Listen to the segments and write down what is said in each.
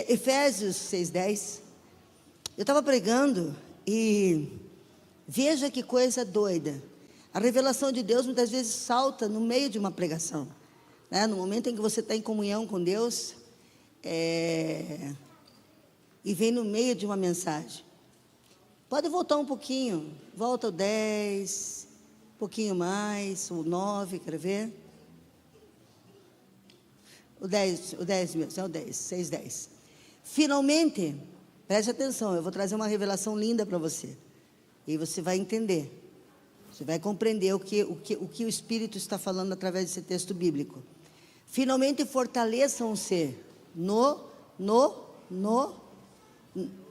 Efésios 6:10. Eu estava pregando e veja que coisa doida. A revelação de Deus muitas vezes salta no meio de uma pregação, né? No momento em que você está em comunhão com Deus, e vem no meio de uma mensagem. Pode voltar um pouquinho, volta o 10, um pouquinho mais, o 9, quer ver? O 10 mesmo, é o 10, 6:10. Finalmente, preste atenção, eu vou trazer uma revelação linda para você. E você vai entender. Você vai compreender o que o Espírito está falando através desse texto bíblico. Finalmente fortaleçam-se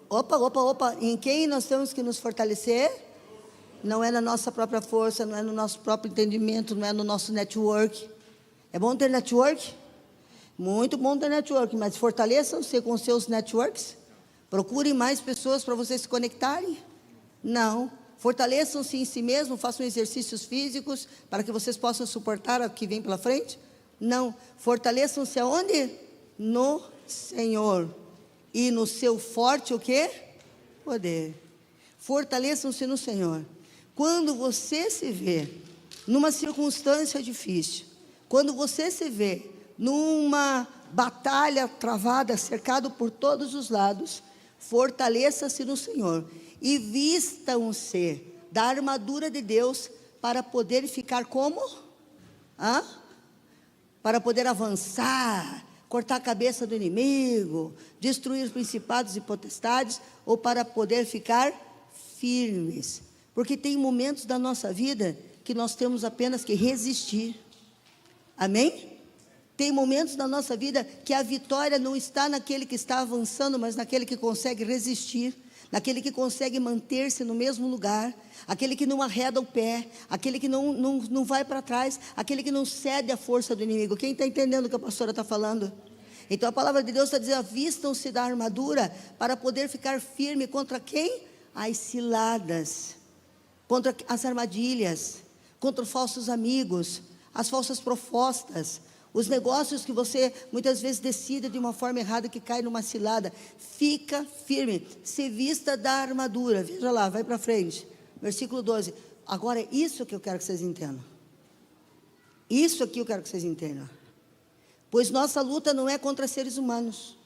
Opa, em quem nós temos que nos fortalecer? Não é na nossa própria força, não é no nosso próprio entendimento, não é no nosso network. É bom ter network? Muito bom ter network, mas fortaleçam-se com seus networks. Procurem mais pessoas para vocês se conectarem. Não. Fortaleçam-se em si mesmos, façam exercícios físicos para que vocês possam suportar o que vem pela frente. Não. Fortaleçam-se aonde? No Senhor. E no seu forte o quê? Poder. Fortaleçam-se no Senhor. Quando você se vê numa circunstância difícil, quando você se vê numa batalha travada, cercado por todos os lados, fortaleça-se no Senhor e vistam-se da armadura de Deus para poder ficar como? Para poder avançar, cortar a cabeça do inimigo, destruir os principados e potestades, ou para poder ficar firmes. Porque tem momentos da nossa vida que nós temos apenas que resistir. Amém? Tem momentos da nossa vida que a vitória não está naquele que está avançando, mas naquele que consegue resistir, naquele que consegue manter-se no mesmo lugar, aquele que não arreda o pé, aquele que não vai para trás, aquele que não cede à força do inimigo. Quem está entendendo o que a pastora está falando? Então a palavra de Deus está dizendo: vistam-se da armadura para poder ficar firme contra quem? As ciladas, contra as armadilhas, contra os falsos amigos, as falsas propostas, os negócios que você muitas vezes decide de uma forma errada, que cai numa cilada. Fica firme, se vista da armadura. Veja lá, vai para frente, versículo 12. Agora é isso que eu quero que vocês entendam. Isso aqui eu quero que vocês entendam. Pois nossa luta não é contra seres humanos.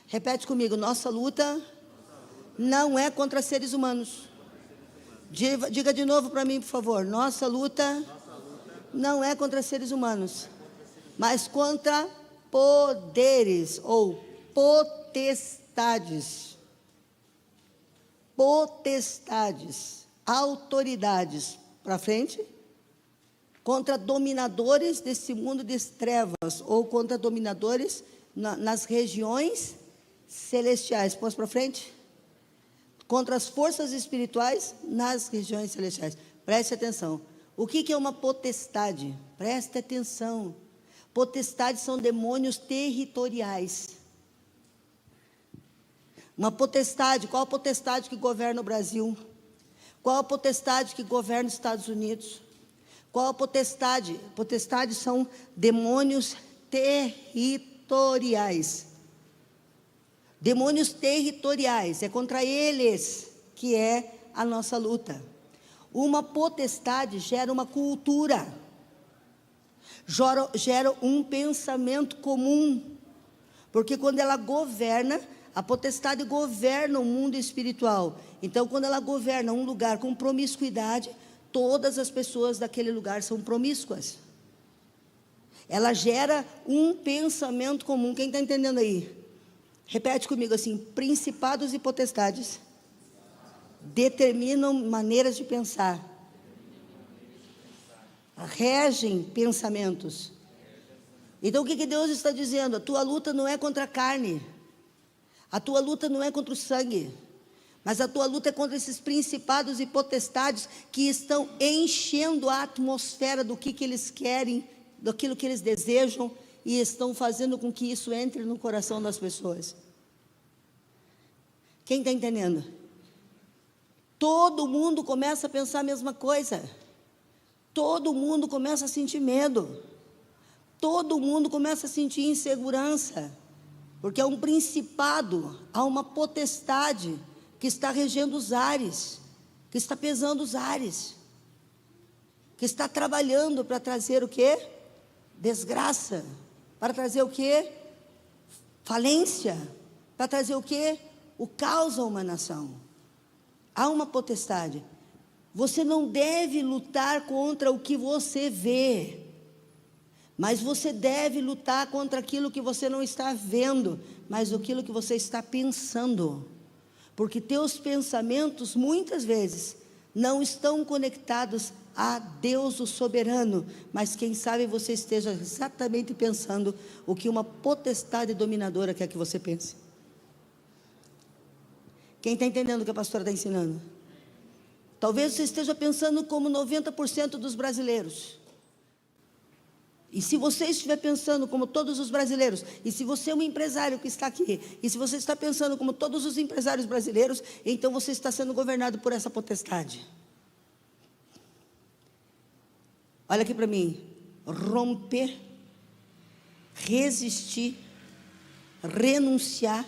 Repete comigo: nossa luta não é contra seres humanos. Diga de novo para mim, por favor. Nossa luta não é contra seres humanos, mas contra poderes ou potestades. Potestades, autoridades. Para frente. Contra dominadores desse mundo de trevas, ou contra dominadores nas regiões celestiais. Posso para frente? Contra as forças espirituais nas regiões celestiais. Preste atenção. O que é uma potestade? Preste atenção. Potestades são demônios territoriais. Uma potestade, qual a potestade que governa o Brasil? Qual a potestade que governa os Estados Unidos? Qual a potestade? Potestades são demônios territoriais. Demônios territoriais, é contra eles que é a nossa luta. Uma potestade gera uma cultura, gera um pensamento comum, porque quando ela governa, a potestade governa o mundo espiritual. Então, quando ela governa um lugar com promiscuidade, todas as pessoas daquele lugar são promíscuas. Ela gera um pensamento comum. Quem está entendendo aí? Repete comigo assim: principados e potestades determinam maneiras de pensar, regem pensamentos. Então o que Deus está dizendo? A tua luta não é contra a carne, a tua luta não é contra o sangue, mas a tua luta é contra esses principados e potestades que estão enchendo a atmosfera do que eles querem, daquilo que eles desejam, e estão fazendo com que isso entre no coração das pessoas. Quem está entendendo? Todo mundo começa a pensar a mesma coisa. Todo mundo começa a sentir medo. Todo mundo começa a sentir insegurança. Porque há um principado, há uma potestade que está regendo os ares, que está pesando os ares, que está trabalhando para trazer o quê? Desgraça, para trazer o quê? Falência, para trazer o quê? O caos a uma nação. Há uma potestade. Você não deve lutar contra o que você vê, mas você deve lutar contra aquilo que você não está vendo, mas aquilo que você está pensando. Porque teus pensamentos, muitas vezes, não estão conectados a Deus, o soberano, mas quem sabe você esteja exatamente pensando o que uma potestade dominadora quer que você pense. Quem está entendendo o que a pastora está ensinando? Talvez você esteja pensando como 90% dos brasileiros. E se você estiver pensando como todos os brasileiros, e se você é um empresário que está aqui, e se você está pensando como todos os empresários brasileiros, então você está sendo governado por essa potestade. Olha aqui para mim: romper, resistir, renunciar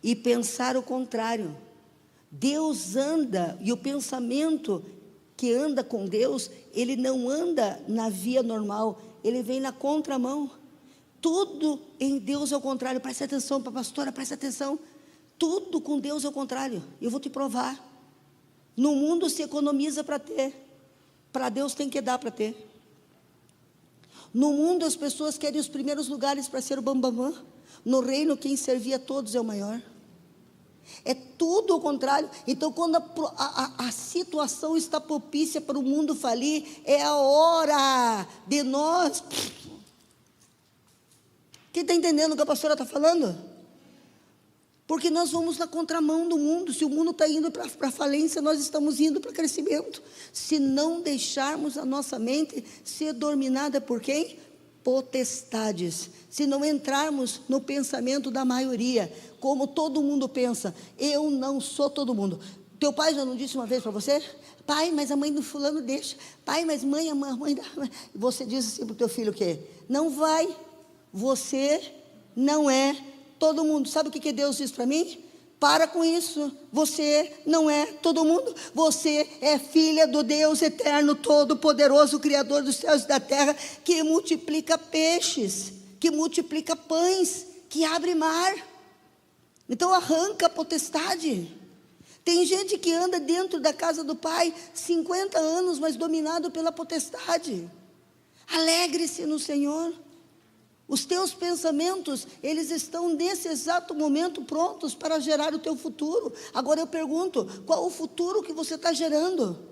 e pensar o contrário. Deus anda, e o pensamento que anda com Deus, ele não anda na via normal, ele vem na contramão. Tudo em Deus é o contrário. Preste atenção, pastora, preste atenção. Tudo com Deus é o contrário. Eu vou te provar. No mundo se economiza para ter, para Deus tem que dar para ter. No mundo as pessoas querem os primeiros lugares para ser o bambambam. No reino quem servia a todos é o maior. É tudo o contrário. Então quando a situação está propícia para o mundo falir, é a hora de nós. Quem está entendendo o que a pastora está falando? Porque nós vamos na contramão do mundo. Se o mundo está indo para falência, nós estamos indo para crescimento. Se não deixarmos a nossa mente ser dominada por quem? Potestades. Se não entrarmos no pensamento da maioria, como todo mundo pensa. Eu não sou todo mundo. Teu pai já não disse uma vez para você? Pai, mas a mãe do fulano deixa. Pai, mas mãe, a mãe da... Você diz assim para o teu filho o quê? Não vai. Você não é todo mundo. Sabe o que Deus diz para mim? Para com isso. Você não é todo mundo. Você é filha do Deus eterno, todo-poderoso, Criador dos céus e da terra, que multiplica peixes, que multiplica pães, que abre mar. Então arranca a potestade. Tem gente que anda dentro da casa do Pai 50 anos, mas dominado pela potestade. Alegre-se no Senhor. Os teus pensamentos, eles estão nesse exato momento prontos para gerar o teu futuro. Agora eu pergunto, qual o futuro que você está gerando?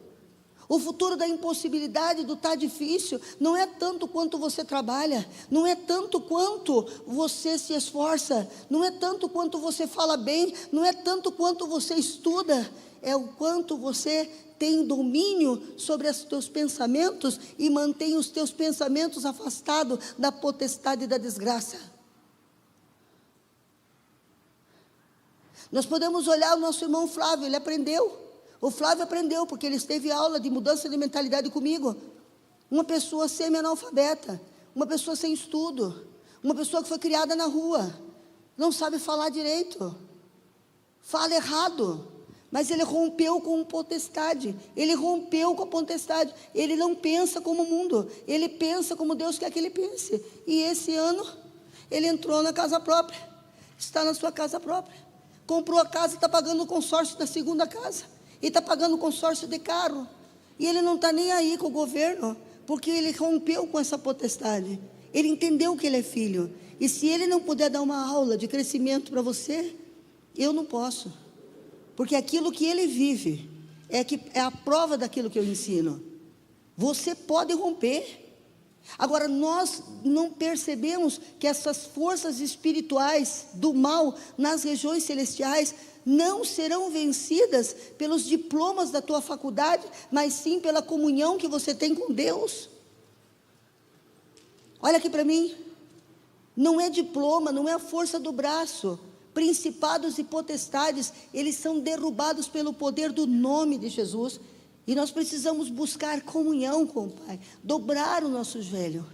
O futuro da impossibilidade, do tá difícil, não é tanto quanto você trabalha, não é tanto quanto você se esforça, não é tanto quanto você fala bem, não é tanto quanto você estuda, é o quanto você tem domínio sobre os teus pensamentos e mantém os teus pensamentos afastados da potestade e da desgraça. Nós podemos olhar o nosso irmão Flávio, ele aprendeu. O Flávio aprendeu, porque ele teve aula de mudança de mentalidade comigo. Uma pessoa semi-analfabeta, uma pessoa sem estudo, uma pessoa que foi criada na rua, não sabe falar direito, fala errado, mas ele rompeu com potestade, ele rompeu com a potestade, ele não pensa como o mundo, ele pensa como Deus quer que ele pense. E esse ano, ele entrou na casa própria, está na sua casa própria, comprou a casa e está pagando o consórcio da segunda casa. E está pagando consórcio de carro, e ele não está nem aí com o governo, porque ele rompeu com essa potestade, ele entendeu que ele é filho, e se ele não puder dar uma aula de crescimento para você, eu não posso, porque aquilo que ele vive, é a prova daquilo que eu ensino. Você pode romper. Agora nós não percebemos que essas forças espirituais do mal, nas regiões celestiais, não serão vencidas pelos diplomas da tua faculdade, mas sim pela comunhão que você tem com Deus. Olha aqui para mim, não é diploma, não é a força do braço. Principados e potestades, eles são derrubados pelo poder do nome de Jesus, e nós precisamos buscar comunhão com o Pai, dobrar o nosso joelho,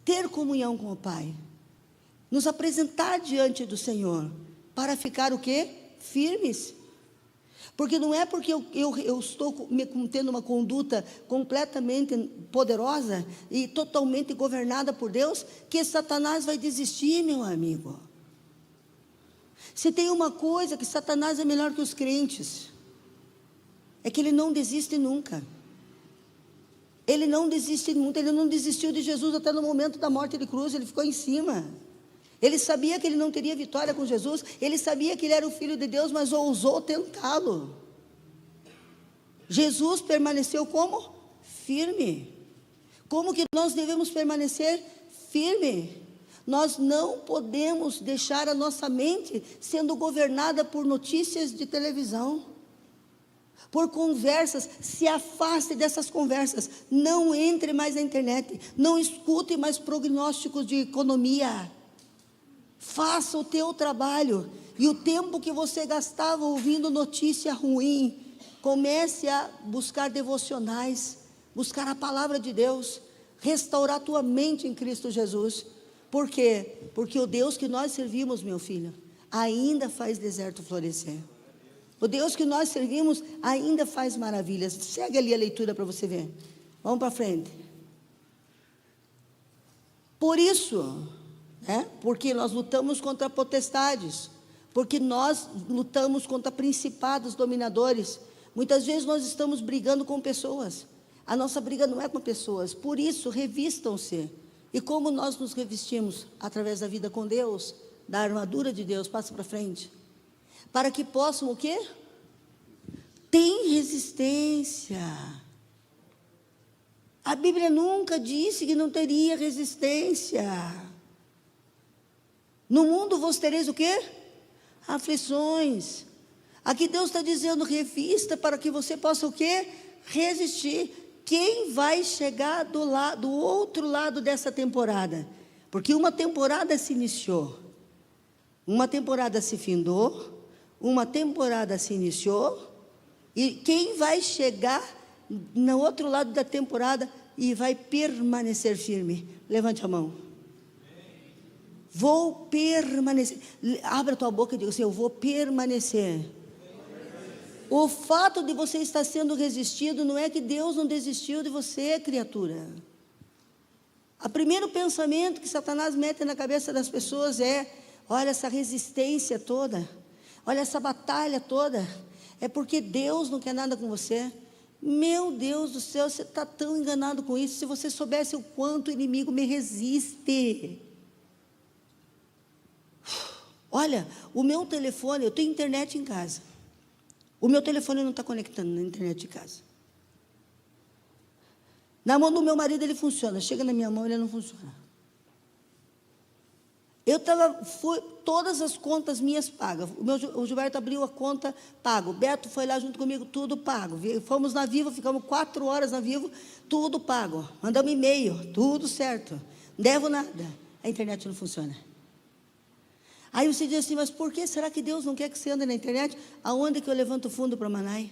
ter comunhão com o Pai. nos apresentar diante do Senhor, para ficar o quê? Firmes. Porque não é porque eu estou tendo uma conduta completamente poderosa e totalmente governada por Deus, que Satanás vai desistir, meu amigo. Se tem uma coisa que Satanás é melhor que os crentes, é que ele não desiste nunca. Ele não desiste nunca, ele não desistiu de Jesus até no momento da morte de cruz, ele ficou em cima. Ele sabia que ele não teria vitória com Jesus, ele sabia que ele era o Filho de Deus, mas ousou tentá-lo. Jesus permaneceu como? Firme. Como que nós devemos permanecer firme? Nós não podemos deixar a nossa mente sendo governada por notícias de televisão, por conversas. Se afaste dessas conversas, não entre mais na internet, não escute mais prognósticos de economia. Faça o teu trabalho, e o tempo que você gastava ouvindo notícia ruim, comece a buscar devocionais, buscar a palavra de Deus, restaurar a tua mente em Cristo Jesus. Por quê? Porque o Deus que nós servimos, meu filho, ainda faz deserto florescer. O Deus que nós servimos ainda faz maravilhas. Segue ali a leitura para você ver. Vamos para frente. Por isso, porque nós lutamos contra potestades, porque nós lutamos contra principados dominadores. Muitas vezes nós estamos brigando com pessoas. A nossa briga não é com pessoas. Por isso, revistam-se. E como nós nos revestimos? Através da vida com Deus, da armadura de Deus. Passa para frente. Para que possam o quê? Tem resistência. A Bíblia nunca disse que não teria resistência. No mundo vos tereis o quê? Aflições. Aqui Deus está dizendo, revista para que você possa o quê? Resistir. Quem vai chegar do outro lado dessa temporada? Porque uma temporada se iniciou, uma temporada se findou, uma temporada se iniciou, e quem vai chegar no outro lado da temporada e vai permanecer firme? Levante a mão. Vou permanecer. Abra a tua boca e diga assim, eu vou permanecer. O fato de você estar sendo resistido não é que Deus não desistiu de você, criatura. O primeiro pensamento que Satanás mete na cabeça das pessoas é, olha essa resistência toda, olha essa batalha toda, é porque Deus não quer nada com você. Meu Deus do céu, você está tão enganado com isso. Se você soubesse o quanto o inimigo me resiste. Olha, o meu telefone, eu tenho internet em casa. O meu telefone não está conectando na internet de casa. Na mão do meu marido ele funciona, chega na minha mão ele não funciona. Todas as contas minhas pagas. O Gilberto abriu a conta, pago. O Beto foi lá junto comigo, tudo pago. Fomos na Vivo, ficamos 4 horas na Vivo, tudo pago. Mandamos e-mail, tudo certo. Não devo nada. A internet não funciona. Aí você diz assim, mas por que será que Deus não quer que você ande na internet? Aonde que eu levanto o fundo para Manai?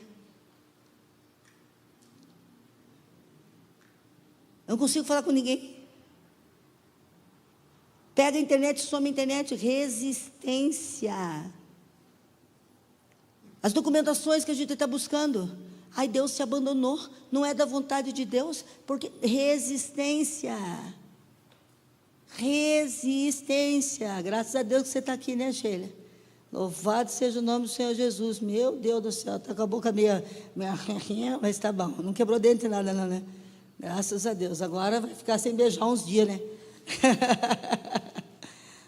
Eu não consigo falar com ninguém. Pega a internet, some a internet. Resistência. As documentações que a gente está buscando. Ai, Deus se abandonou. Não é da vontade de Deus. Porque resistência. Resistência. Graças a Deus que você está aqui, né, Sheila? Louvado seja o nome do Senhor Jesus. Meu Deus do céu, está com a boca meio mas está bom, não quebrou dente nada não, né? Graças a Deus. Agora vai ficar sem beijar uns dias, né?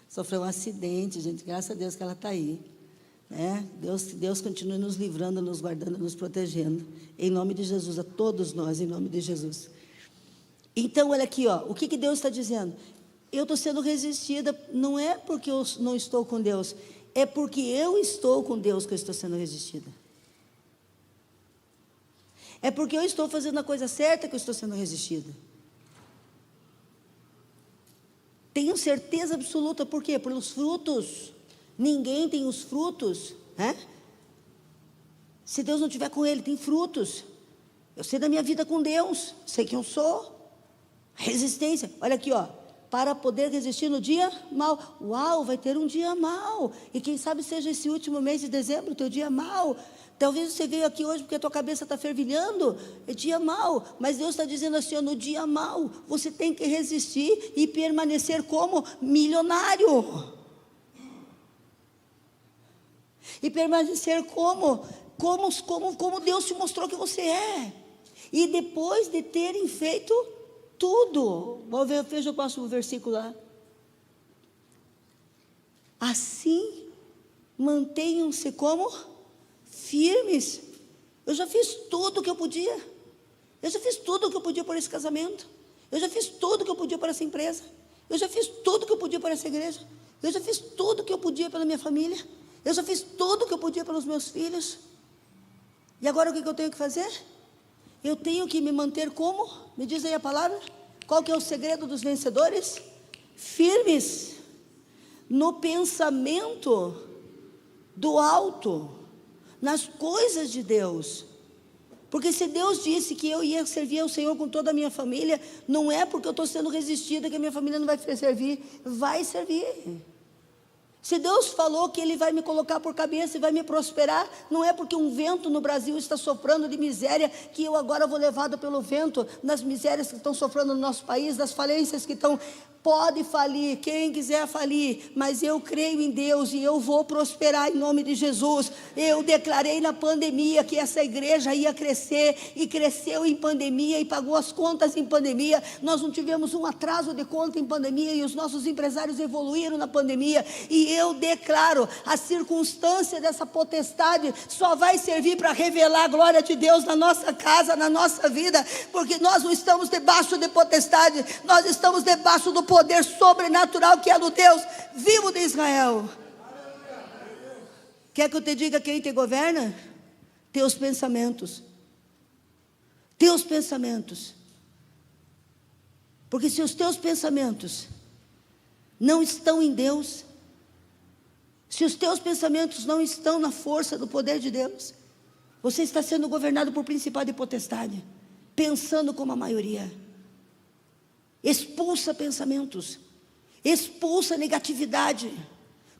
Sofreu um acidente, gente, graças a Deus que ela está aí, né? Deus continue nos livrando, nos guardando, nos protegendo, em nome de Jesus, a todos nós, em nome de Jesus. Então, olha aqui, ó, o que Deus está dizendo? Eu estou sendo resistida, não é porque eu não estou com Deus, é porque eu estou com Deus que eu estou sendo resistida. É porque eu estou fazendo a coisa certa que eu estou sendo resistida. Tenho certeza absoluta, por quê? Pelos frutos. Ninguém tem os frutos, né? Se Deus não estiver com ele, tem frutos. Eu sei da minha vida com Deus, sei quem eu sou. Resistência, olha aqui, ó. para poder resistir no dia mau. Uau, vai ter um dia mau. E quem sabe seja esse último mês de dezembro, o teu dia mau. Talvez você veio aqui hoje porque a tua cabeça está fervilhando. É dia mau. Mas Deus está dizendo assim, ó, no dia mau, você tem que resistir e permanecer como milionário. E permanecer como Deus te mostrou que você é. E depois de terem feito tudo. Veja o próximo versículo lá. Assim, mantenham-se como firmes. Eu já fiz tudo o que eu podia. Eu já fiz tudo o que eu podia por esse casamento. Eu já fiz tudo o que eu podia por essa empresa. Eu já fiz tudo o que eu podia por essa igreja. Eu já fiz tudo o que eu podia pela minha família. Eu já fiz tudo o que eu podia pelos meus filhos. E agora o que eu tenho que fazer? Eu tenho que me manter como? Me diz aí a palavra. Qual que é o segredo dos vencedores? Firmes no pensamento do alto, nas coisas de Deus. Porque se Deus disse que eu ia servir ao Senhor com toda a minha família, não é porque eu estou sendo resistida que a minha família não vai servir. Vai servir. Se Deus falou que Ele vai me colocar por cabeça e vai me prosperar, não é porque um vento no Brasil está soprando de miséria, que eu agora vou levado pelo vento, nas misérias que estão sofrendo no nosso país, das falências que estão. Pode falir, quem quiser falir, mas eu creio em Deus e eu vou prosperar em nome de Jesus. Eu declarei na pandemia que essa igreja ia crescer, e cresceu em pandemia, e pagou as contas em pandemia. Nós não tivemos um atraso de conta em pandemia, e os nossos empresários evoluíram na pandemia, e eu declaro, a circunstância dessa potestade só vai servir para revelar a glória de Deus na nossa casa, na nossa vida, porque nós não estamos debaixo de potestade, nós estamos debaixo do poder sobrenatural que é do Deus vivo de Israel. Quer que eu te diga quem te governa? Teus pensamentos. Teus pensamentos. Porque se os teus pensamentos não estão em Deus, se os teus pensamentos não estão na força do poder de Deus, você está sendo governado por principado e potestade, pensando como a maioria. Expulsa pensamentos, expulsa negatividade,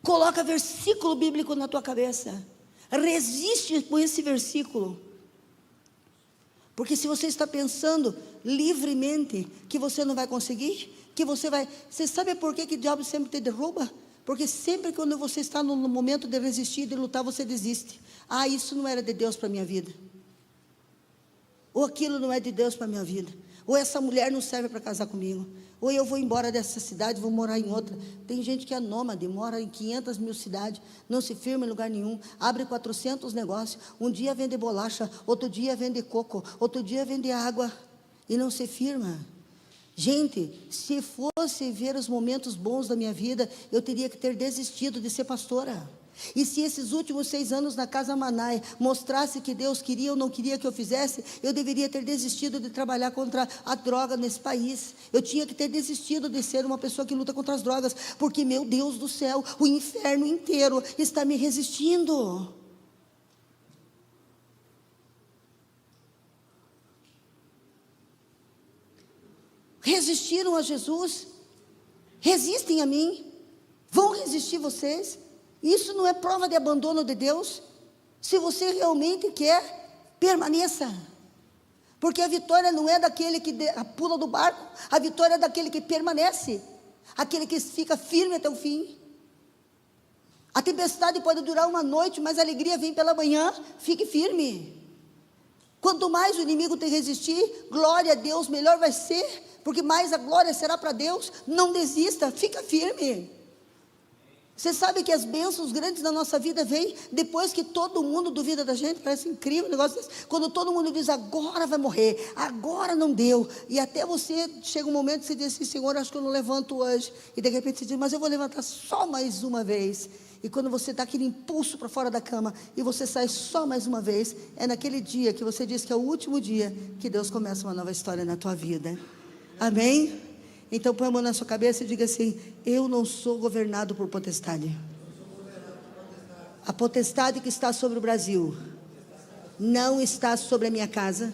coloca versículo bíblico na tua cabeça, resiste com esse versículo, porque se você está pensando livremente que você não vai conseguir, você sabe por que o diabo sempre te derruba? Porque sempre quando você está no momento de resistir, de lutar, você desiste. Isso não era de Deus para a minha vida, ou aquilo não é de Deus para a minha vida, ou essa mulher não serve para casar comigo, ou eu vou embora dessa cidade, vou morar em outra. Tem gente que é nômade, mora em 500 mil cidades, não se firma em lugar nenhum, abre 400 negócios, um dia vende bolacha, outro dia vende coco, outro dia vende água, e não se firma. Gente, se fosse ver os momentos bons da minha vida, eu teria que ter desistido de ser pastora. E se esses últimos 6 anos na Casa Manai mostrasse que Deus queria ou não queria que eu fizesse, eu deveria ter desistido de trabalhar contra a droga nesse país. Eu tinha que ter desistido de ser uma pessoa que luta contra as drogas, porque, meu Deus do céu, o inferno inteiro está me resistindo. Resistiram a Jesus, resistem a mim, vão resistir vocês. Isso não é prova de abandono de Deus? Se você realmente quer, permaneça, porque a vitória não é daquele que pula do barco, a vitória é daquele que permanece, aquele que fica firme até o fim. A tempestade pode durar uma noite, mas a alegria vem pela manhã. Fique firme. Quanto mais o inimigo te resistir, glória a Deus, melhor vai ser, porque mais a glória será para Deus. Não desista, fica firme. Você sabe que as bênçãos grandes da nossa vida vêm depois que todo mundo duvida da gente. Parece incrível o negócio desse. Quando todo mundo diz, agora vai morrer, agora não deu, e até você chega um momento que você diz assim, Senhor, acho que eu não levanto hoje, e de repente você diz, mas eu vou levantar só mais uma vez. E quando você dá aquele impulso para fora da cama, e você sai só mais uma vez, é naquele dia que você diz que é o último dia, que Deus começa uma nova história na tua vida. Amém? Então põe a mão na sua cabeça e diga assim, eu não sou governado por potestade. A potestade que está sobre o Brasil não está sobre a minha casa,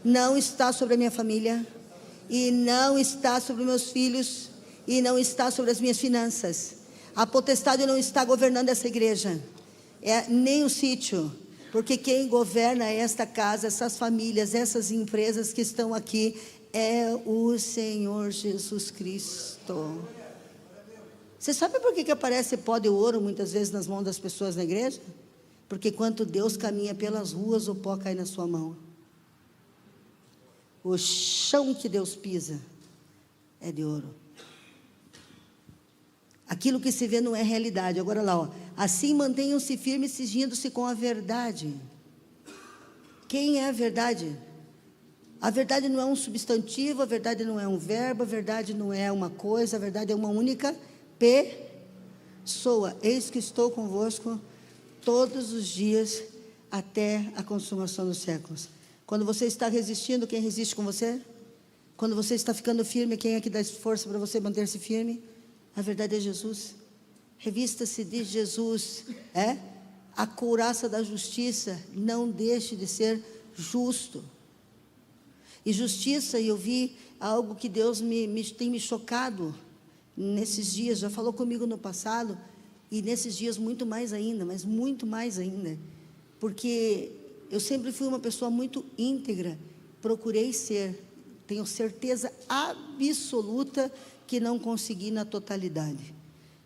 não está sobre a minha família, e não está sobre meus filhos, e não está sobre as minhas finanças. A potestade não está governando essa igreja, nem o sítio, porque quem governa esta casa, essas famílias, essas empresas que estão aqui, é o Senhor Jesus Cristo. Você sabe por que aparece pó de ouro muitas vezes nas mãos das pessoas na igreja? Porque quando Deus caminha pelas ruas, o pó cai na sua mão. O chão que Deus pisa é de ouro. Aquilo que se vê não é realidade. Agora lá, ó. Assim mantenham-se firmes, cingindo-se com a verdade. Quem é a verdade? A verdade não é um substantivo, a verdade não é um verbo, a verdade não é uma coisa, a verdade é uma única pessoa. Eis que estou convosco todos os dias até a consumação dos séculos. Quando você está resistindo, quem resiste com você? Quando você está ficando firme, quem é que dá força para você manter-se firme? A verdade é Jesus. Revista-se de Jesus, a couraça da justiça. Não deixe de ser justo. E justiça, eu vi algo que Deus tem me chocado nesses dias, já falou comigo no passado, e nesses dias muito mais ainda, mas muito mais ainda, porque eu sempre fui uma pessoa muito íntegra, procurei ser, tenho certeza absoluta que não consegui na totalidade,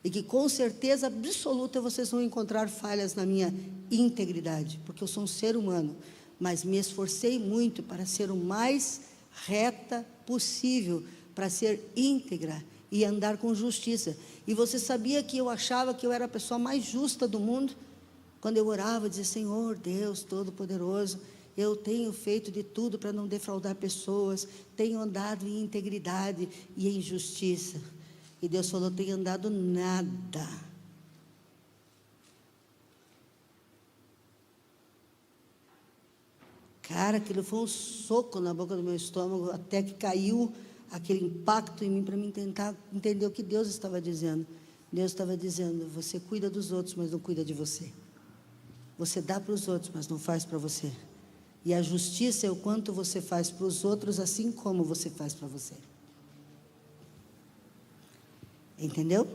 e que com certeza absoluta vocês vão encontrar falhas na minha integridade, porque eu sou um ser humano, mas me esforcei muito para ser o mais reta possível, para ser íntegra e andar com justiça. E você sabia que eu achava que eu era a pessoa mais justa do mundo? Quando eu orava, dizia: Senhor Deus Todo-Poderoso, eu tenho feito de tudo para não defraudar pessoas, tenho andado em integridade e em justiça. E Deus falou: tenho andado nada. Cara, aquilo foi um soco na boca do meu estômago, até que caiu aquele impacto em mim, para mim tentar entender o que Deus estava dizendo. Deus estava dizendo: você cuida dos outros, mas não cuida de você. Você dá para os outros, mas não faz para você. E a justiça é o quanto você faz para os outros, assim como você faz para você. Entendeu?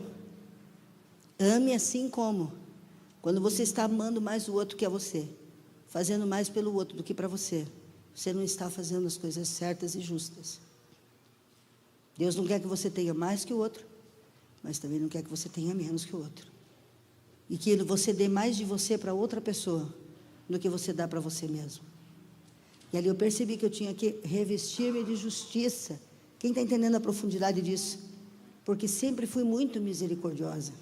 Ame assim como. Quando você está amando mais o outro que a você, fazendo mais pelo outro do que para você, você não está fazendo as coisas certas e justas. Deus não quer que você tenha mais que o outro, mas também não quer que você tenha menos que o outro. E que você dê mais de você para outra pessoa do que você dá para você mesmo. E ali eu percebi que eu tinha que revestir-me de justiça. Quem está entendendo a profundidade disso? Porque sempre fui muito misericordiosa,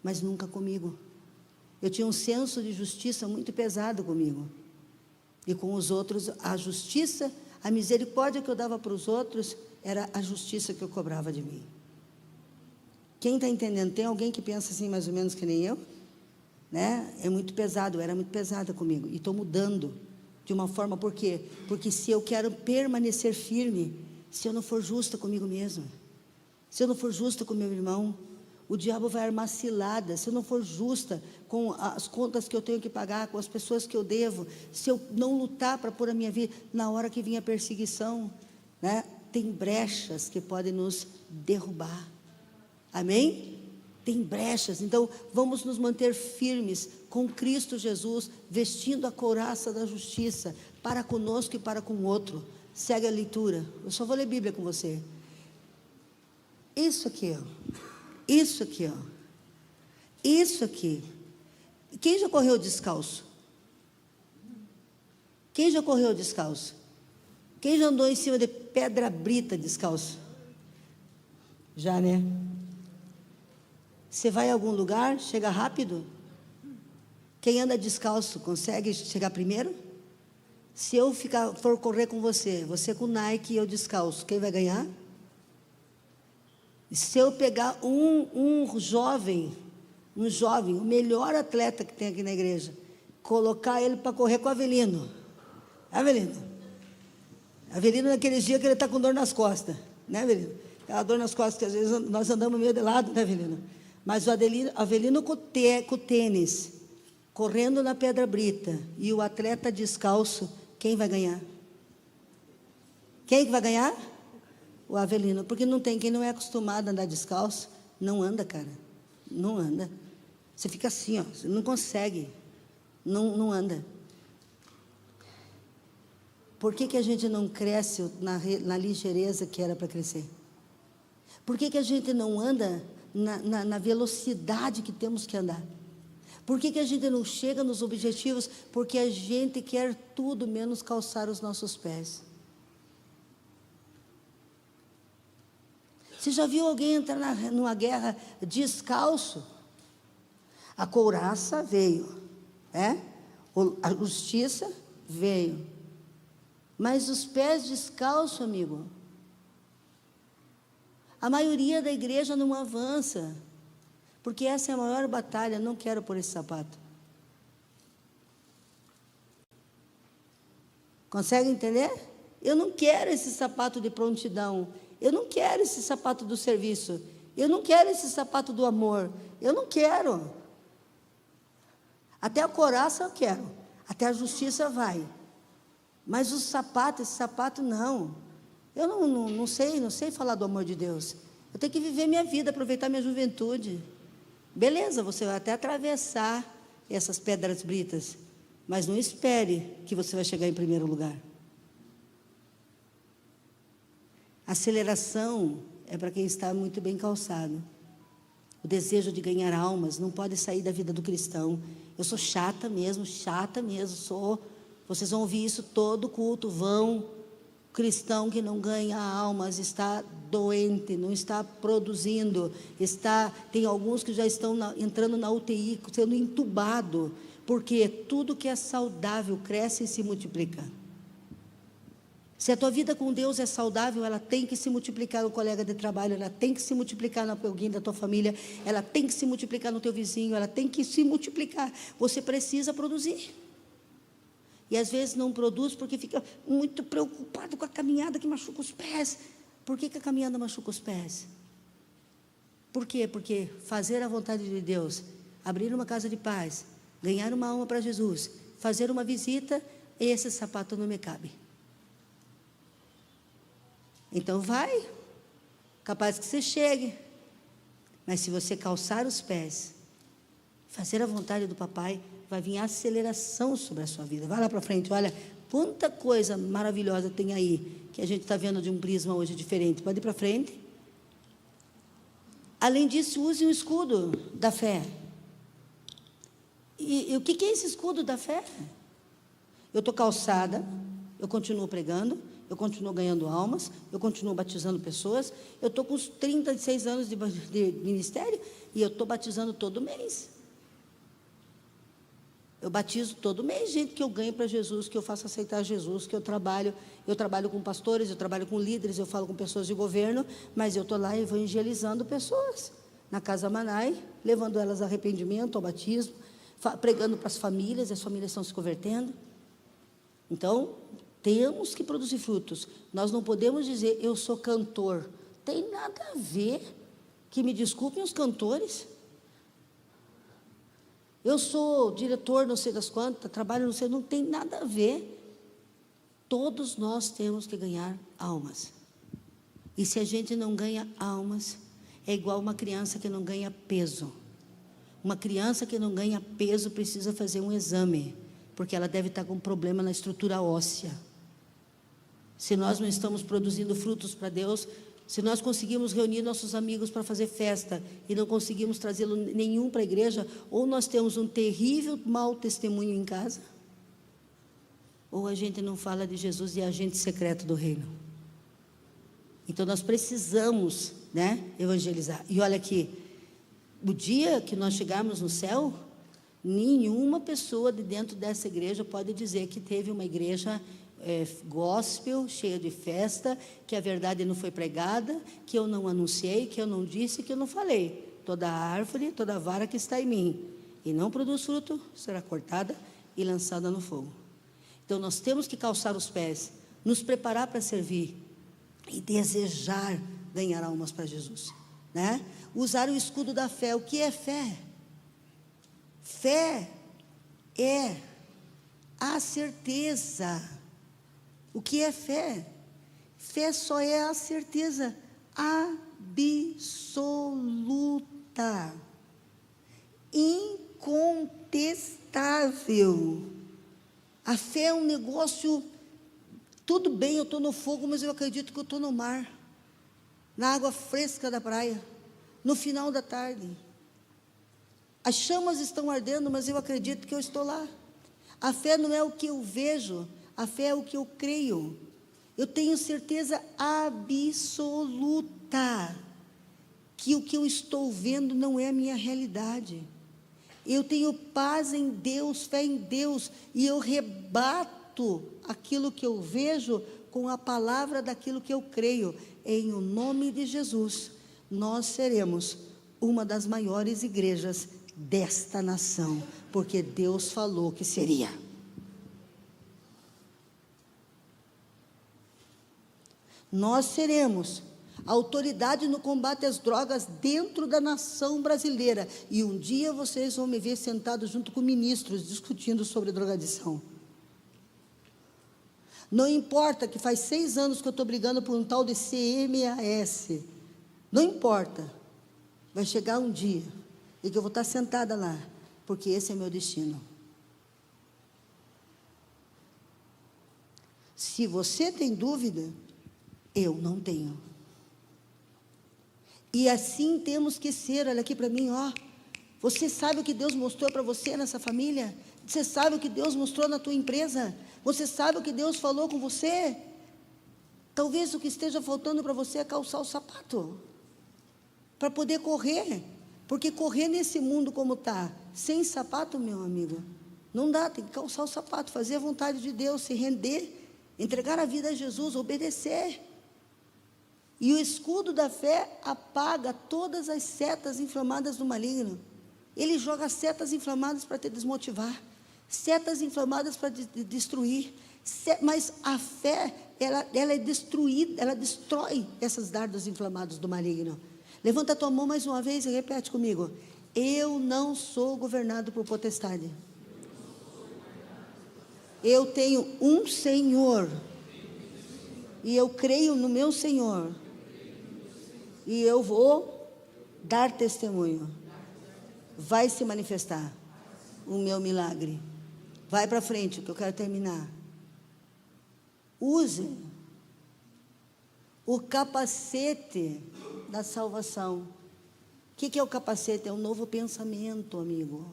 mas nunca comigo. Eu tinha um senso de justiça muito pesado comigo. E com os outros, a justiça, a misericórdia que eu dava para os outros, era a justiça que eu cobrava de mim. Quem está entendendo? Tem alguém que pensa assim mais ou menos que nem eu? Né? É muito pesado, eu era muito pesada comigo. E estou mudando de uma forma, por quê? Porque se eu quero permanecer firme, se eu não for justa comigo mesma, se eu não for justa com meu irmão, o diabo vai armar cilada. Se eu não for justa com as contas que eu tenho que pagar, com as pessoas que eu devo, se eu não lutar para pôr a minha vida, na hora que vir a perseguição, né, tem brechas que podem nos derrubar. Amém? Tem brechas. Então vamos nos manter firmes com Cristo Jesus, vestindo a couraça da justiça, para conosco e para com o outro. Segue a leitura. Eu só vou ler Bíblia com você. Isso aqui, ó. Isso aqui, ó. Isso aqui. Quem já correu descalço? Quem já correu descalço? Quem já andou em cima de pedra brita descalço? Já, né? Você vai a algum lugar, chega rápido? Quem anda descalço consegue chegar primeiro? Se eu for correr com você, você com Nike e eu descalço, quem vai ganhar? Se eu pegar um jovem, o melhor atleta que tem aqui na igreja, colocar ele para correr com o Avelino. Avelino naqueles dias que ele está com dor nas costas, né, Avelino? Aquela dor nas costas que às vezes nós andamos meio de lado, né, Avelino? Mas o Avelino com o tênis, correndo na pedra brita, e o atleta descalço, quem vai ganhar? Quem que vai ganhar? o Avelino, porque não tem, quem não é acostumado a andar descalço, não anda, cara, não anda. Você fica assim, ó, você não consegue, não anda. Por que a gente não cresce na ligeireza que era para crescer? Por que a gente não anda na velocidade que temos que andar? Por que a gente não chega nos objetivos? Porque a gente quer tudo menos calçar os nossos pés. Você já viu alguém entrar numa guerra descalço? A couraça veio, a justiça veio, mas os pés descalços, amigo, a maioria da igreja não avança, porque essa é a maior batalha. Não quero pôr esse sapato. Consegue entender? Eu não quero esse sapato de prontidão, eu não quero esse sapato do serviço, eu não quero esse sapato do amor, eu não quero. Até a couraça eu quero, até a justiça vai, mas esse sapato não. Eu não sei falar do amor de Deus. Eu tenho que viver minha vida, aproveitar minha juventude. Beleza, você vai até atravessar essas pedras britas, mas não espere que você vai chegar em primeiro lugar. Aceleração é para quem está muito bem calçado. O desejo de ganhar almas não pode sair da vida do cristão. Eu sou chata mesmo, sou. Vocês vão ouvir isso todo culto, cristão que não ganha almas está doente, não está produzindo, tem alguns que já estão entrando na UTI, sendo entubado, porque tudo que é saudável cresce e se multiplica. Se a tua vida com Deus é saudável, ela tem que se multiplicar no colega de trabalho, ela tem que se multiplicar na alguém da tua família, ela tem que se multiplicar no teu vizinho, ela tem que se multiplicar. Você precisa produzir. E às vezes não produz porque fica muito preocupado com a caminhada que machuca os pés. Por que a caminhada machuca os pés? Por quê? Porque fazer a vontade de Deus, abrir uma casa de paz, ganhar uma alma para Jesus, fazer uma visita, esse sapato não me cabe. Então vai, capaz que você chegue, mas se você calçar os pés, fazer a vontade do papai, vai vir aceleração sobre a sua vida. Vai lá para frente, olha, quanta coisa maravilhosa tem aí, que a gente está vendo de um prisma hoje diferente. Pode ir para frente. Além disso, use o escudo da fé. E o que é esse escudo da fé? Eu estou calçada, eu continuo pregando, eu continuo ganhando almas, eu continuo batizando pessoas, eu estou com uns 36 anos de ministério, e eu estou batizando todo mês. Eu batizo todo mês gente que eu ganho para Jesus, que eu faço aceitar Jesus, que eu trabalho com pastores, eu trabalho com líderes, eu falo com pessoas de governo, mas eu estou lá evangelizando pessoas, na Casa Manai, levando elas a arrependimento, ao batismo, pregando para as famílias estão se convertendo. Então, temos que produzir frutos. Nós não podemos dizer, eu sou cantor. Tem nada a ver, que me desculpem os cantores. Eu sou diretor, não sei das quantas, trabalho, não sei, não tem nada a ver. Todos nós temos que ganhar almas. E se a gente não ganha almas, é igual uma criança que não ganha peso. Uma criança que não ganha peso precisa fazer um exame, porque ela deve estar com um problema na estrutura óssea. Se nós não estamos produzindo frutos para Deus, se nós conseguimos reunir nossos amigos para fazer festa e não conseguimos trazê-lo nenhum para a igreja, ou nós temos um terrível mau testemunho em casa, ou a gente não fala de Jesus e é agente secreto do reino. Então nós precisamos, evangelizar. E olha aqui, o dia que nós chegarmos no céu, nenhuma pessoa de dentro dessa igreja pode dizer que teve uma igreja gospel, cheia de festa, que a verdade não foi pregada, que eu não anunciei, que eu não disse, que eu não falei. Toda árvore, toda vara que está em mim e não produz fruto, será cortada e lançada no fogo. Então nós temos que calçar os pés, nos preparar para servir e desejar ganhar almas para Jesus, Usar o escudo da fé. O que é fé? Fé é a certeza. O que é fé? Fé só é a certeza absoluta, incontestável. A fé é um negócio, tudo bem, eu estou no fogo, mas eu acredito que eu estou no mar, na água fresca da praia, no final da tarde. As chamas estão ardendo, mas eu acredito que eu estou lá. A fé não é o que eu vejo, a fé é o que eu creio. Eu tenho certeza absoluta que o que eu estou vendo não é a minha realidade. Eu tenho paz em Deus, fé em Deus, e eu rebato aquilo que eu vejo com a palavra daquilo que eu creio. Em o nome de Jesus, nós seremos uma das maiores igrejas desta nação, porque Deus falou que seria. Nós seremos a autoridade no combate às drogas dentro da nação brasileira, e um dia vocês vão me ver sentado junto com ministros discutindo sobre drogadição. Não importa que faz 6 anos que eu estou brigando por um tal de CMAS, não importa, vai chegar um dia e que eu vou estar sentada lá, porque esse é meu destino. Se você tem dúvida, eu não tenho. E assim temos que ser. Olha aqui para mim, ó. Você sabe o que Deus mostrou para você nessa família? Você sabe o que Deus mostrou na tua empresa? Você sabe o que Deus falou com você? Talvez o que esteja faltando para você é calçar o sapato, para poder correr, porque correr nesse mundo como está, sem sapato, meu amigo, não dá. Tem que calçar o sapato, fazer a vontade de Deus, se render, entregar a vida a Jesus, obedecer. E o escudo da fé apaga todas as setas inflamadas do maligno. Ele joga setas inflamadas para te desmotivar, setas inflamadas para destruir, mas a fé, ela é destruída, ela destrói esses dardos inflamados do maligno. Levanta a tua mão mais uma vez e repete comigo: eu não sou governado por potestade. Eu tenho um Senhor, e eu creio no meu Senhor, e eu vou dar testemunho. Vai se manifestar o meu milagre. Vai para frente, que eu quero terminar. Use o capacete da salvação. O que é o capacete? É um novo pensamento, amigo.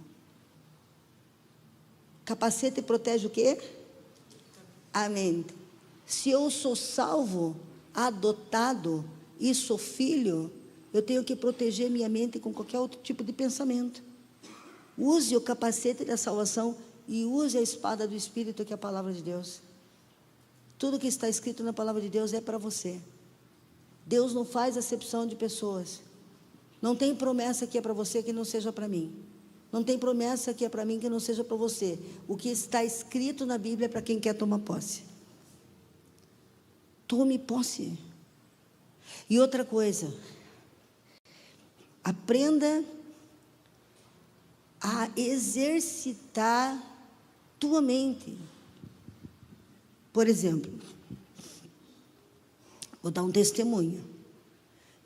Capacete protege o quê? A mente. Se eu sou salvo, adotado e sou filho, eu tenho que proteger minha mente com qualquer outro tipo de pensamento. Use o capacete da salvação e use a espada do Espírito, que é a palavra de Deus. Tudo que está escrito na palavra de Deus é para você. Deus não faz acepção de pessoas. Não tem promessa que é para você que não seja para mim. Não tem promessa que é para mim que não seja para você. O que está escrito na Bíblia é para quem quer tomar posse. Tome posse. E outra coisa, aprenda a exercitar tua mente. Por exemplo, vou dar um testemunho,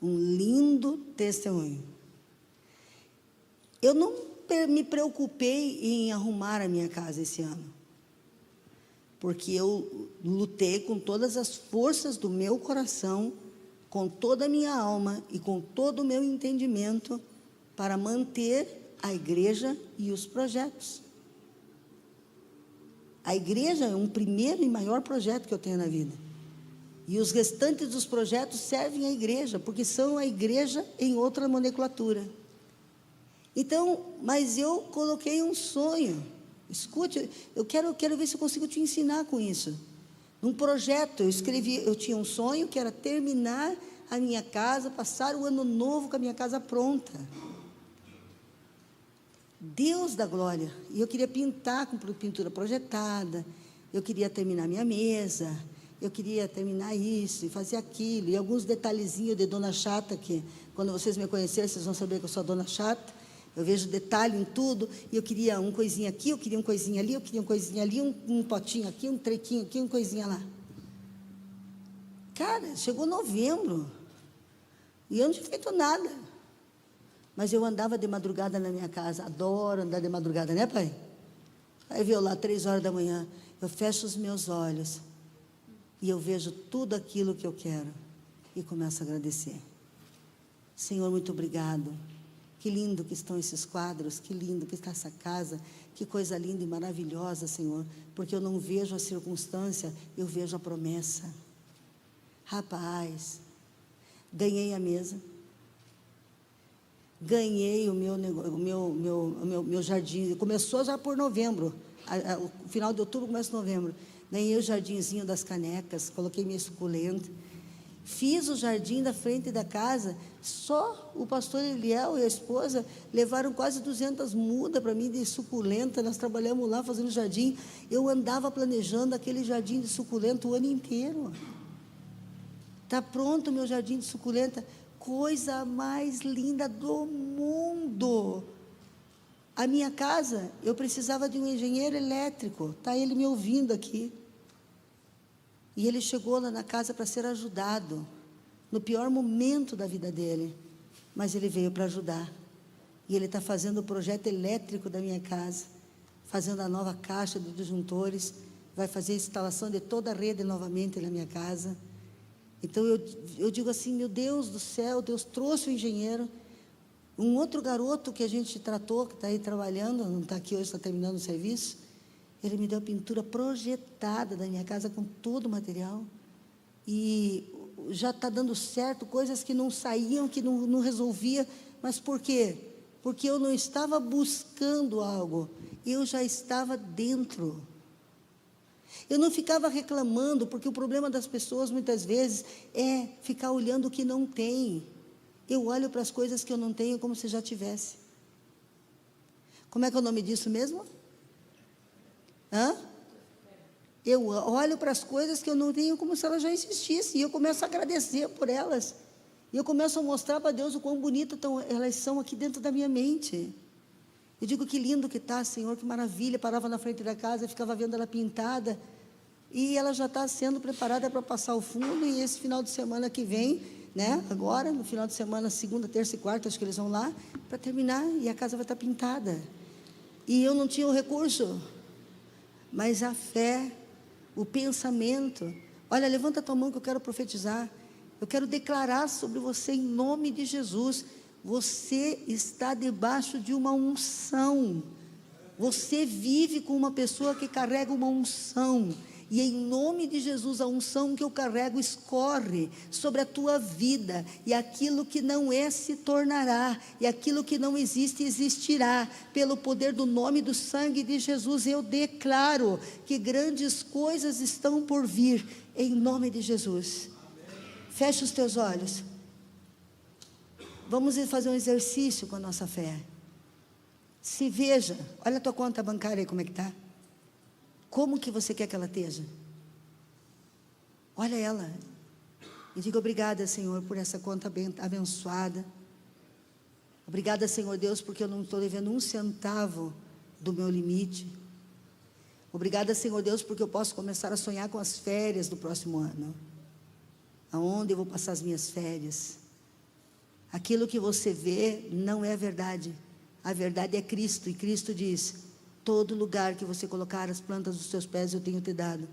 um lindo testemunho. Eu não me preocupei em arrumar a minha casa esse ano, porque eu lutei com todas as forças do meu coração, com toda a minha alma e com todo o meu entendimento, para manter a igreja e os projetos. A igreja é um primeiro e maior projeto que eu tenho na vida. E os restantes dos projetos servem à igreja, porque são a igreja em outra nomenclatura. Então, mas eu coloquei um sonho. Escute, eu quero ver se eu consigo te ensinar com isso. Num projeto, eu tinha um sonho que era terminar a minha casa, passar o ano novo com a minha casa pronta. Deus da glória. E eu queria pintar com pintura projetada, eu queria terminar minha mesa, eu queria terminar isso e fazer aquilo, e alguns detalhezinhos de dona chata, que quando vocês me conhecerem, vocês vão saber que eu sou a dona chata. Eu vejo detalhe em tudo, e eu queria uma coisinha aqui, eu queria uma coisinha ali, eu queria uma coisinha ali, um potinho aqui, um trequinho aqui, uma coisinha lá. Cara, chegou novembro, e eu não tinha feito nada. Mas eu andava de madrugada na minha casa, adoro andar de madrugada, né, pai? Aí veio lá 3 horas da manhã, eu fecho os meus olhos, e eu vejo tudo aquilo que eu quero, e começo a agradecer. Senhor, muito obrigado. Que lindo que estão esses quadros, que lindo que está essa casa, que coisa linda e maravilhosa, Senhor, porque eu não vejo a circunstância, eu vejo a promessa. Rapaz, ganhei a mesa, ganhei o meu jardim, começou já por novembro, o final de outubro, começo de novembro, ganhei o jardinzinho das canecas, coloquei minha suculenta, fiz o jardim da frente da casa, só o pastor Eliel e a esposa levaram quase 200 mudas para mim de suculenta, nós trabalhamos lá fazendo jardim, eu andava planejando aquele jardim de suculenta o ano inteiro. Está pronto o meu jardim de suculenta, coisa mais linda do mundo. A minha casa, eu precisava de um engenheiro elétrico, está ele me ouvindo aqui. E ele chegou lá na casa para ser ajudado, no pior momento da vida dele, mas ele veio para ajudar. E ele está fazendo o projeto elétrico da minha casa, fazendo a nova caixa de disjuntores, vai fazer a instalação de toda a rede novamente na minha casa. Então eu digo assim, meu Deus do céu, Deus trouxe o engenheiro. Um outro garoto que a gente tratou, que está aí trabalhando, não está aqui hoje, está terminando o serviço, ele me deu a pintura projetada da minha casa com todo o material. E já está dando certo, coisas que não saíam, que não resolvia. Mas por quê? Porque eu não estava buscando algo, eu já estava dentro. Eu não ficava reclamando, porque o problema das pessoas muitas vezes é ficar olhando o que não tem. Eu olho para as coisas que eu não tenho como se já tivesse. Como é que é o nome disso mesmo? Eu olho para as coisas que eu não tenho como se elas já existissem, e eu começo a agradecer por elas, e eu começo a mostrar para Deus o quão bonitas elas são aqui dentro da minha mente. Eu digo, que lindo que está, Senhor, que maravilha. Parava na frente da casa, ficava vendo ela pintada, e ela já está sendo preparada para passar o fundo, e esse final de semana que vem, né, agora, no final de semana, segunda, terça e quarta, acho que eles vão lá, para terminar, e a casa vai estar pintada. E eu não tinha o recurso, mas a fé, o pensamento. Olha, levanta a tua mão que eu quero profetizar, eu quero declarar sobre você em nome de Jesus. Você está debaixo de uma unção, você vive com uma pessoa que carrega uma unção, e em nome de Jesus, a unção que eu carrego escorre sobre a tua vida, e aquilo que não é se tornará, e aquilo que não existe existirá, pelo poder do nome e do sangue de Jesus. Eu declaro que grandes coisas estão por vir, em nome de Jesus. Fecha os teus olhos, vamos fazer um exercício com a nossa fé. Se veja, olha a tua conta bancária aí, como é que está? Como que você quer que ela esteja? Olha ela, e diga, obrigada, Senhor, por essa conta abençoada. Obrigada, Senhor Deus, porque eu não estou devendo um centavo do meu limite. Obrigada, Senhor Deus, porque eu posso começar a sonhar com as férias do próximo ano. Aonde eu vou passar as minhas férias? Aquilo que você vê não é a verdade. A verdade é Cristo, e Cristo diz, todo lugar que você colocar as plantas dos teus pés eu tenho te dado.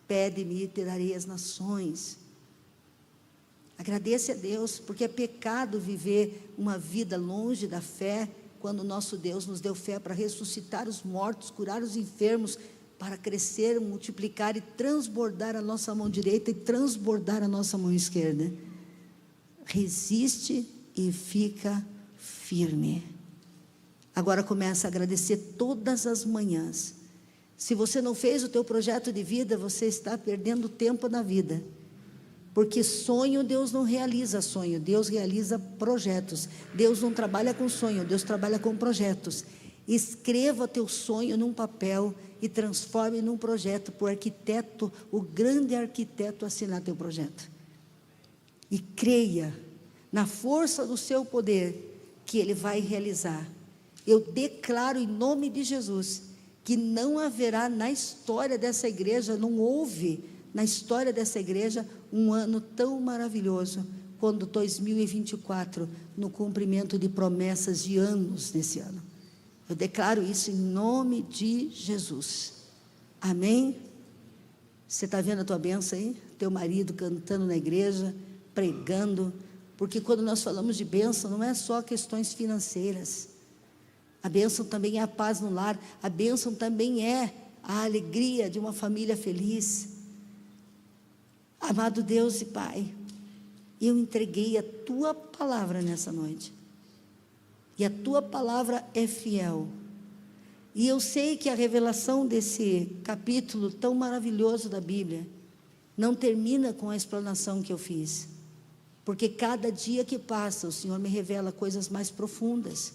Pede-me e te darei as nações. Agradeça a Deus, porque é pecado viver uma vida longe da fé, quando o nosso Deus nos deu fé para ressuscitar os mortos, curar os enfermos, para crescer, multiplicar e transbordar a nossa mão direita e transbordar a nossa mão esquerda. Resiste e fica firme. Agora começa a agradecer todas as manhãs. Se você não fez o teu projeto de vida, você está perdendo tempo na vida. Porque sonho, Deus não realiza sonho, Deus realiza projetos. Deus não trabalha com sonho, Deus trabalha com projetos. Escreva teu sonho num papel e transforme num projeto, para o arquiteto, o grande arquiteto, assinar teu projeto. E creia na força do seu poder, que Ele vai realizar. Eu declaro em nome de Jesus, que não haverá na história dessa igreja, não houve na história dessa igreja, um ano tão maravilhoso, quando 2024, no cumprimento de promessas de anos nesse ano. Eu declaro isso em nome de Jesus. Amém? Você está vendo a tua bênção aí? Teu marido cantando na igreja, pregando, porque quando nós falamos de bênção, não é só questões financeiras. A bênção também é a paz no lar, a bênção também é a alegria de uma família feliz. Amado Deus e Pai, eu entreguei a Tua palavra nessa noite, e a Tua palavra é fiel, e eu sei que a revelação desse capítulo tão maravilhoso da Bíblia, não termina com a explanação que eu fiz, porque cada dia que passa, o Senhor me revela coisas mais profundas,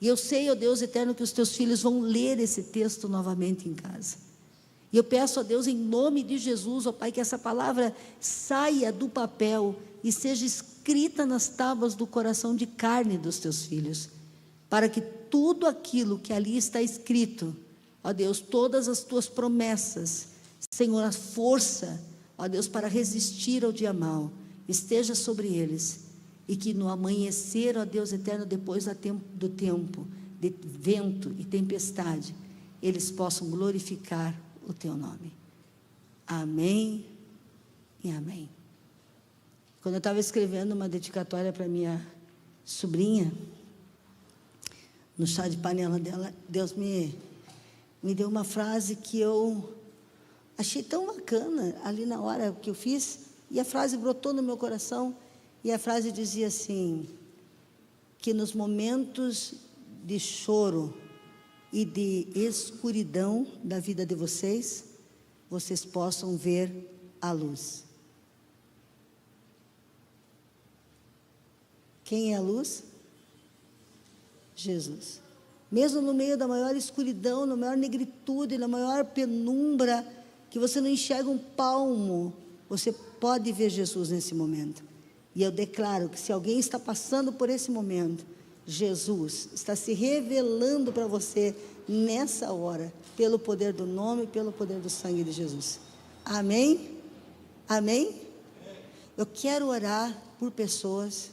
e eu sei, ó Deus eterno, que os Teus filhos vão ler esse texto novamente em casa. E eu peço a Deus, em nome de Jesus, ó Pai, que essa palavra saia do papel e seja escrita nas tábuas do coração de carne dos Teus filhos, para que tudo aquilo que ali está escrito, ó Deus, todas as Tuas promessas, Senhor, a força, ó Deus, para resistir ao dia mau, esteja sobre eles, e que no amanhecer, ó Deus eterno, depois do tempo de vento e tempestade, eles possam glorificar o Teu nome. Amém e amém. Quando eu estava escrevendo uma dedicatória para minha sobrinha, no chá de panela dela, Deus me deu uma frase que eu achei tão bacana, ali na hora que eu fiz, e a frase brotou no meu coração, e a frase dizia assim, que nos momentos de choro e de escuridão da vida de vocês, vocês possam ver a luz. Quem é a luz? Jesus. Mesmo no meio da maior escuridão, na maior negritude, na maior penumbra, que você não enxerga um palmo, você pode ver Jesus nesse momento. E eu declaro que se alguém está passando por esse momento, Jesus está se revelando para você nessa hora, pelo poder do nome e pelo poder do sangue de Jesus. Amém? Amém? Eu quero orar por pessoas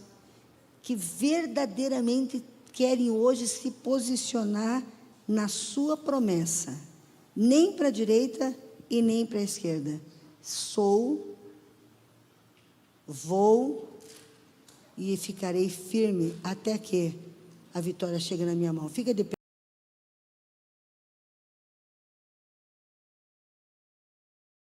que verdadeiramente querem hoje se posicionar na sua promessa, nem para a direita e nem para a esquerda. Sou, vou e ficarei firme até que a vitória chegue na minha mão. Fica de pé.